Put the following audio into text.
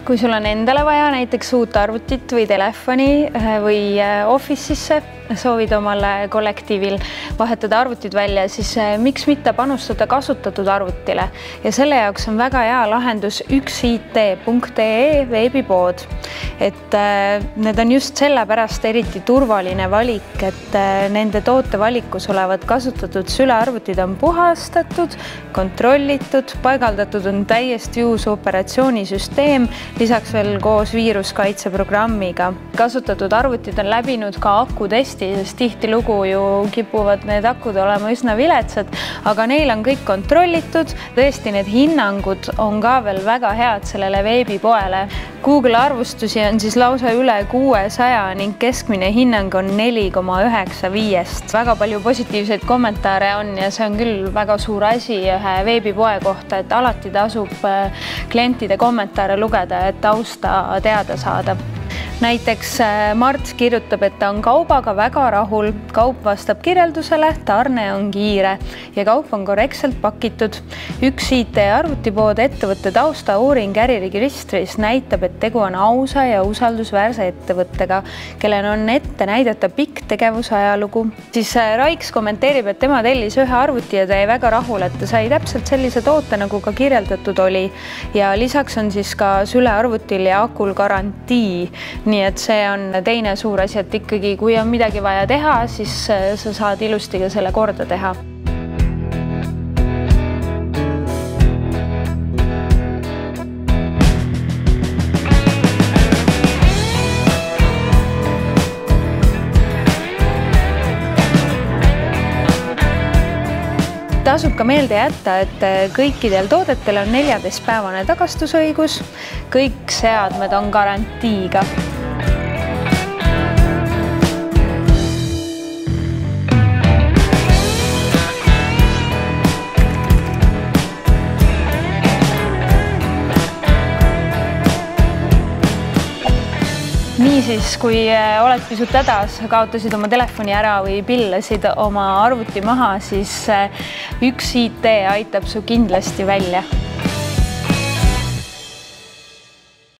Kui sul on endale vaja näiteks uut arvutit või telefoni või Office'isse soovid omale kollektiivil vahetada arvutid välja, siis miks mitte panustada kasutatud arvutile. Ja selle jaoks on väga hea lahendus üksit.ee veebipood. Et need on just sellepärast eriti turvaline valik, et nende tootevalikus olevad kasutatud sülearvutid on puhastatud, kontrollitud, paigaldatud on täiesti uus operatsioonisüsteem, lisaks veel koos viiruskaitseprogrammiga. Kasutatud arvutid on läbinud ka akutesti, sest tihtilugu ju kipuvad need akud olema üsna viletsad, aga neil on kõik kontrollitud. Tõesti, need hinnangud on ka veel väga head sellele veebipoele. Google arvustusi on siis lausa üle 600 ning keskmine hinnang on 4,95. Väga palju positiivseid kommentaare on ja see on küll väga suur asi ühe veebipoe kohta, et alati tasub klientide kommentaare lugeda, et tausta teada saada. Näiteks Mart kirjutab, et ta on kaubaga väga rahul, kaup vastab kirjeldusele, tarne on kiire ja kaup on korrektselt pakitud. Üks IT-arvutipood ettevõtte tausta uuring äriregistris näitab, et tegu on ausa ja usaldusväärse ettevõttega, kellel on ette näidata pikk tegevusajalugu. Siis Raiks kommenteerib, et tema tellis ühe arvuti ja ta jäi väga rahul, et ta sai täpselt sellise toote, nagu ka kirjeldatud oli. Ja lisaks on siis ka sülearvutil ja akul garantii. Nii et see on teine suur asi, et ikkagi kui on midagi vaja teha, siis sa saad ilusti ka selle korda teha. Tasub ka meelde jätta, et kõikidel toodetel on 14-päevane tagastusõigus, kõik seadmed on garantiiga. Niisiis, kui oled pisut hädas, kaotasid oma telefoni ära või pillasid oma arvuti maha, siis üks IT aitab su kindlasti välja.